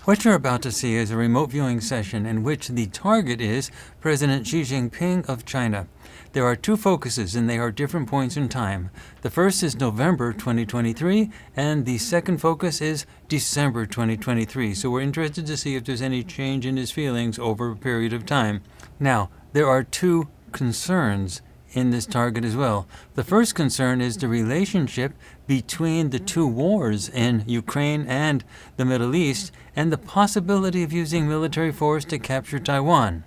What you're about to see is a remote viewing session in which the target is President Xi Jinping of China. There are two focuses and they are different points in time. The first is November 2023 and the second focus is December 2023. So we're interested to see if there's any change in his feelings over a period of time. Now, there are two concerns in this target as well. The first concern is the relationship between the two wars in Ukraine and the Middle East and the possibility of using military force to capture Taiwan.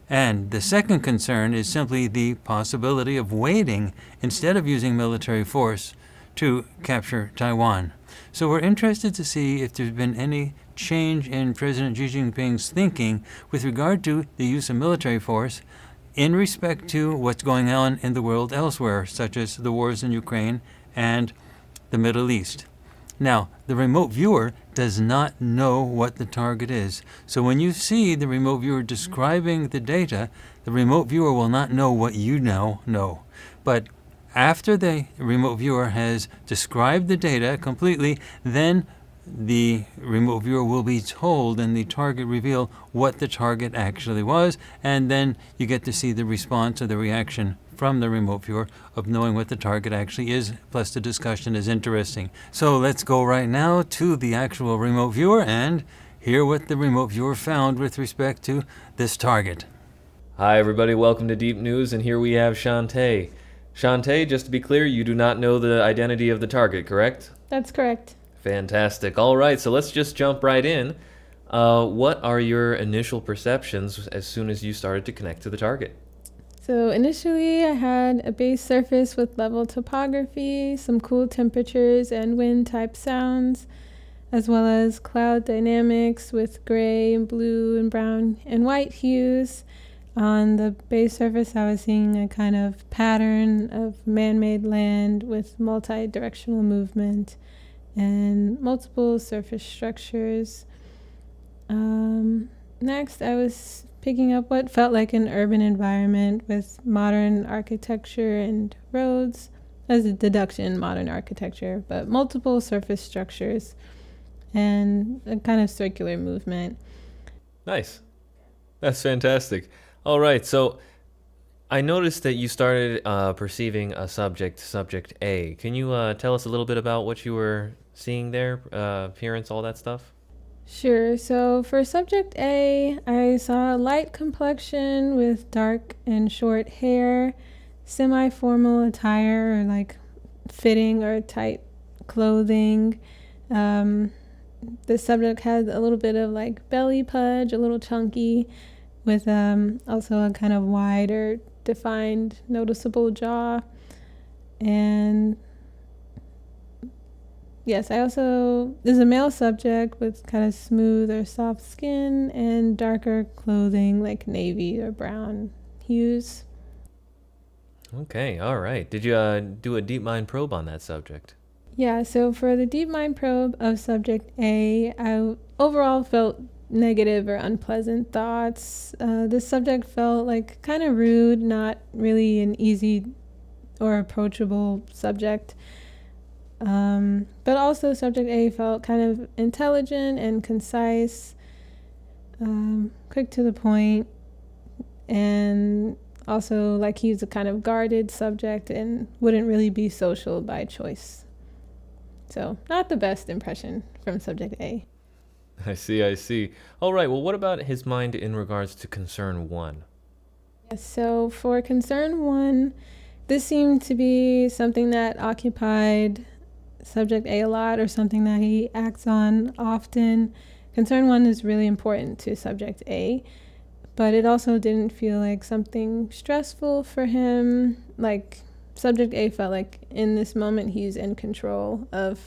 And the second concern is simply the possibility of waiting instead of using military force to capture Taiwan. So we're interested to see if there's been any change in President Xi Jinping's thinking with regard to the use of military force in respect to what's going on in the world elsewhere, such as the wars in Ukraine and the Middle East. Now, the remote viewer does not know what the target is. So when you see the remote viewer describing the data, the remote viewer will not know what you now know. But after the remote viewer has described the data completely, then the remote viewer will be told in the target reveal what the target actually was, and then you get to see the response or the reaction from the remote viewer of knowing what the target actually is, plus the discussion is interesting. So let's go right now to the actual remote viewer and hear what the remote viewer found with respect to this target. Hi everybody, welcome to Deep News, and here we have Shantae. Shantae, just to be clear, you do not know the identity of the target, correct? That's correct. Fantastic. All right, so let's just jump right in. What are your initial perceptions as soon as you started to connect to the target? So initially I had a base surface with level topography, some cool temperatures and wind type sounds, as well as cloud dynamics with gray and blue and brown and white hues. On the base surface I was seeing a kind of pattern of man-made land with multi-directional movement and multiple surface structures. Next, I was picking up what felt like an urban environment with modern architecture and roads, as a deduction, modern architecture, but multiple surface structures and a kind of circular movement. Nice. That's fantastic. All right, so I noticed that you started perceiving a subject A. Can you tell us a little bit about what you were seeing there, appearance, all that stuff? Sure. So for subject A, I saw a light complexion with dark and short hair, semi-formal attire or like fitting or tight clothing. The subject had a little bit of like belly pudge, a little chunky, with also a kind of wide or defined noticeable jaw. And yes, there's a male subject with kind of smooth or soft skin and darker clothing like navy or brown hues. Okay, all right. Did you do a deep mind probe on that subject? Yeah, so for the deep mind probe of subject A, I overall felt negative or unpleasant thoughts. This subject felt like kind of rude, not really an easy or approachable subject. But also subject A felt kind of intelligent and concise, quick to the point, and also like he was a kind of guarded subject and wouldn't really be social by choice. So not the best impression from subject A. I see. All right, well, what about his mind in regards to concern 1? Yes, so for concern 1, this seemed to be something that occupied subject A lot, or something that he acts on often. Concern 1 is really important to subject A, but it also didn't feel like something stressful for him. Like subject A felt like in this moment he's in control of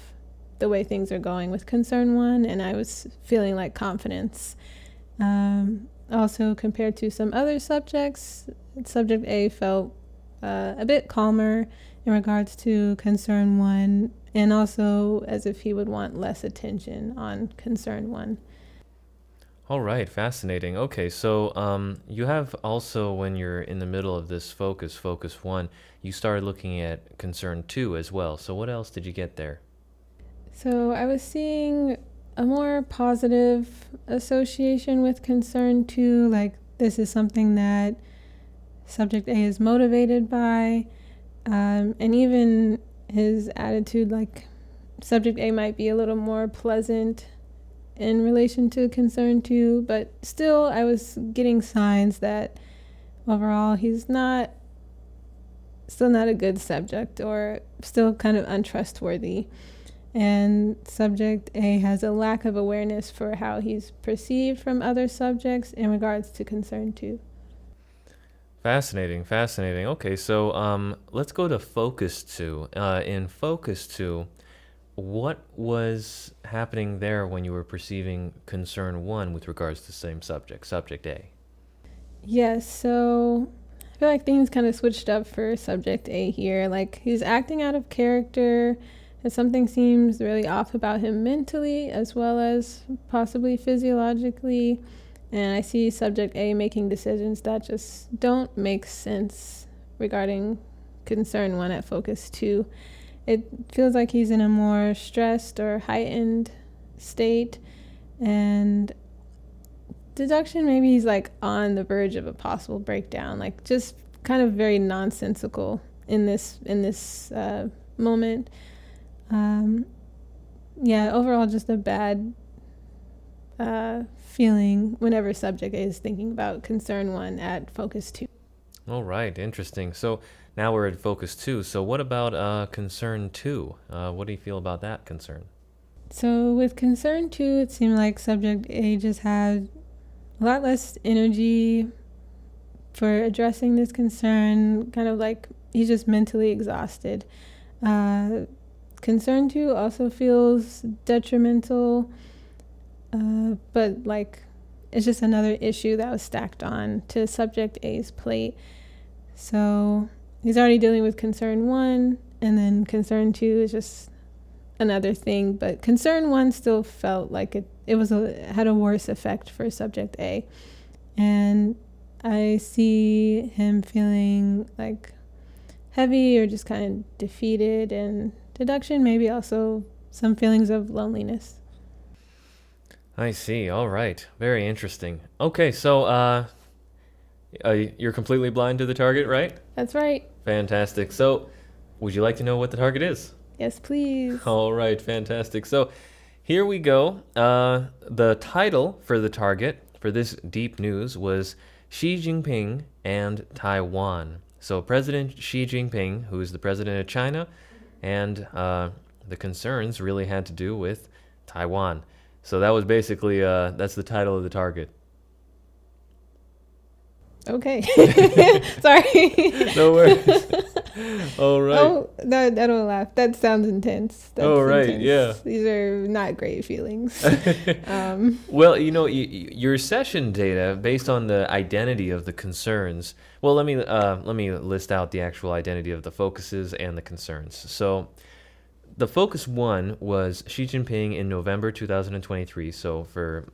the way things are going with concern 1, and I was feeling like confidence. Also compared to some other subjects, subject A felt a bit calmer in regards to concern 1, and also as if he would want less attention on concern 1. All right, fascinating. Okay, so you have also, when you're in the middle of this focus 1, you started looking at concern 2 as well. So what else did you get there? So I was seeing a more positive association with concern two, like this is something that subject A is motivated by, and even his attitude, like subject A might be a little more pleasant in relation to concern two, but still I was getting signs that overall he's still not a good subject, or still kind of untrustworthy. And subject A has a lack of awareness for how he's perceived from other subjects in regards to concern two. Fascinating, fascinating. Okay, so let's go to focus 2. In focus 2, what was happening there when you were perceiving concern 1 with regards to the same subject, subject A? Yes, so I feel like things kind of switched up for subject A here. Like he's acting out of character, and something seems really off about him mentally as well as possibly physiologically. And I see subject A making decisions that just don't make sense regarding concern 1 at focus 2. It feels like he's in a more stressed or heightened state, and deduction, maybe he's like on the verge of a possible breakdown, like just kind of very nonsensical in this moment. Overall just a bad feeling whenever subject A is thinking about concern 1 at focus 2. All right, interesting. So now we're at focus 2. So what about concern 2? What do you feel about that concern? So with concern 2, it seemed like subject A just had a lot less energy for addressing this concern, kind of like he's just mentally exhausted. Concern 2 also feels detrimental, but like it's just another issue that was stacked on to subject A's plate. So he's already dealing with concern 1, and then concern 2 is just another thing, but concern 1 still felt like it had a worse effect for subject A. And I see him feeling like heavy or just kind of defeated, and deduction, maybe also some feelings of loneliness. I see. All right. Very interesting. Okay, so you're completely blind to the target, right? That's right. Fantastic. So would you like to know what the target is? Yes, please. All right, fantastic. So here we go. The title for the target for this deep news was Xi Jinping and Taiwan. So President Xi Jinping, who is the president of China, and the concerns really had to do with Taiwan. So that was basically, that's the title of the target. Okay. Sorry. No worries. All right. Oh, I don't laugh. That sounds intense. That's right. intense. Yeah. These are not great feelings. Well, your session data, based on the identity of the concerns. Well, let me list out the actual identity of the focuses and the concerns. So, the focus 1 was Xi Jinping in November 2023. So for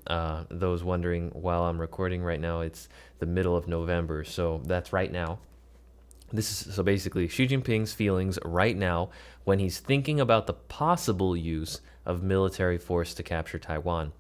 those wondering, while I'm recording right now, it's the middle of November. So that's right now. So basically Xi Jinping's feelings right now when he's thinking about the possible use of military force to capture Taiwan.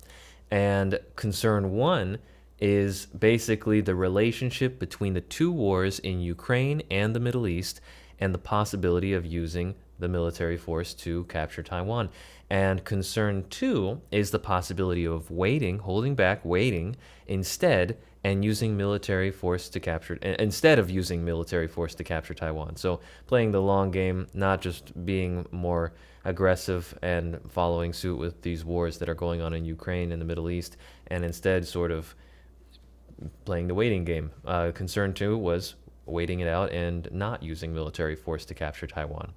And concern 1 is basically the relationship between the two wars in Ukraine and the Middle East, and the possibility of using the military force to capture Taiwan. And concern 2 is the possibility of holding back, waiting instead, and using military force to capture, instead of using military force to capture Taiwan. So playing the long game, not just being more aggressive and following suit with these wars that are going on in Ukraine and the Middle East, and instead sort of playing the waiting game. Concern 2 was waiting it out and not using military force to capture Taiwan.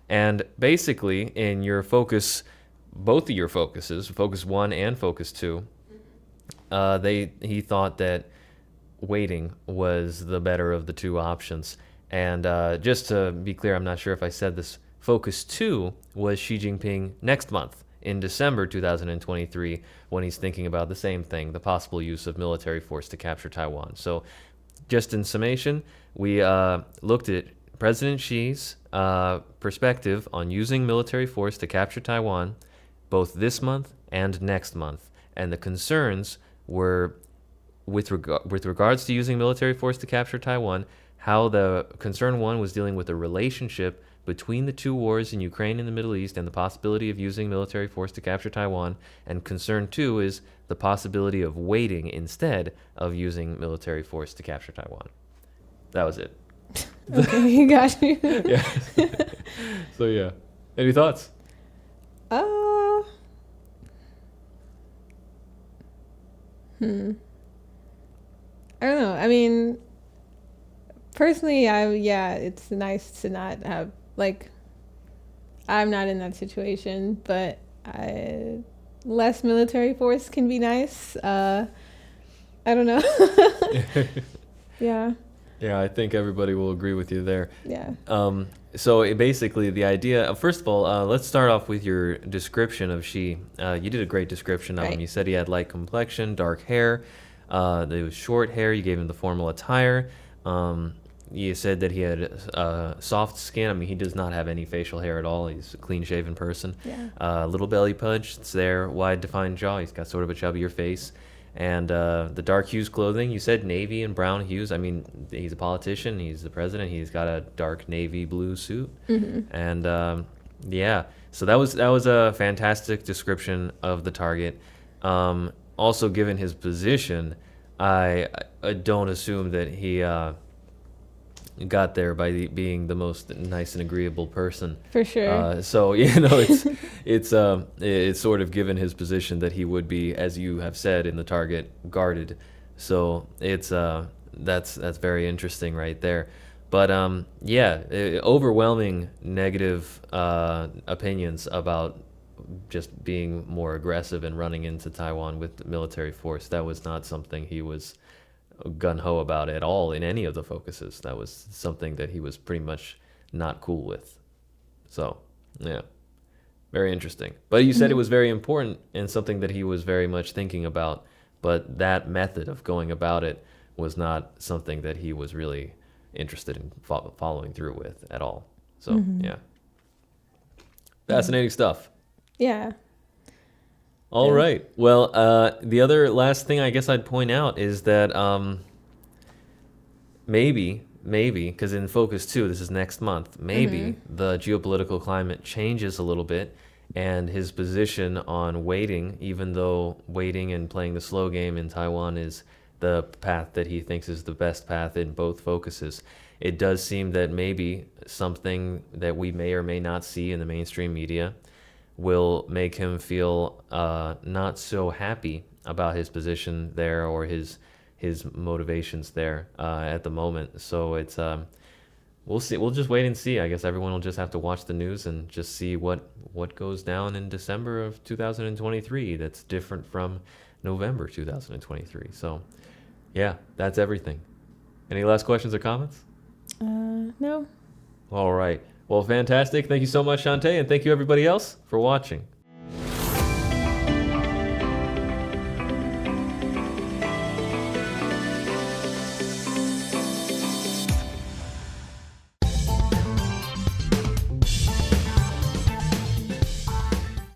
And basically, in your focus, both of your focuses, focus 1 and focus 2, he thought that waiting was the better of the two options. And just to be clear, I'm not sure if I said this, focus 2 was Xi Jinping next month in December 2023, when he's thinking about the same thing, the possible use of military force to capture Taiwan. So just in summation, we looked at President Xi's perspective on using military force to capture Taiwan both this month and next month. And the concerns were with regards to using military force to capture Taiwan, how the concern one was dealing with the relationship between the two wars in Ukraine and the Middle East and the possibility of using military force to capture Taiwan. And concern two is the possibility of waiting instead of using military force to capture Taiwan. That was it. Okay, got you. Yeah. So yeah. Any thoughts? I don't know. I mean, personally, it's nice to not have, like, I'm not in that situation, but less military force can be nice. I don't know. Yeah. Yeah, I think everybody will agree with you there. Yeah. So basically, the idea, first of all, let's start off with your description of Xi. You did a great description of him. Right. You said he had light complexion, dark hair, it was short hair. You gave him the formal attire. You said that he had soft skin. I mean, he does not have any facial hair at all. He's a clean-shaven person. Yeah. Little belly punch. It's there. Wide, defined jaw. He's got sort of a chubbier face. And the dark hues clothing, you said navy and brown hues. I mean, he's a politician. He's the president. He's got a dark navy blue suit. And yeah, so that was a fantastic description of the target. Also, given his position, I don't assume that he got there by being the most nice and agreeable person. For sure. So it's sort of given his position that he would be, as you have said, in the target guarded. So it's that's very interesting right there. But overwhelming negative opinions about just being more aggressive and running into Taiwan with military force. That was not something he was gung-ho about at all in any of the focuses. That was something that he was pretty much not cool with. So, yeah, very interesting. But you said it was very important and something that he was very much thinking about, but that method of going about it was not something that he was really interested in following through with at all. So, yeah. Fascinating stuff. Yeah. All right. Well, the other last thing I guess I'd point out is that maybe, because in Focus 2, this is next month, maybe the geopolitical climate changes a little bit and his position on waiting, even though waiting and playing the slow game in Taiwan is the path that he thinks is the best path in both focuses. It does seem that maybe something that we may or may not see in the mainstream media will make him feel not so happy about his position there or his motivations there at the moment. So it's we'll see. We'll just wait and see. I guess everyone will just have to watch the news and just see what goes down in December of 2023 that's different from November 2023. So yeah, that's everything. Any last questions or comments? No. All right. Well, fantastic. Thank you so much, Shantae, and thank you everybody else for watching.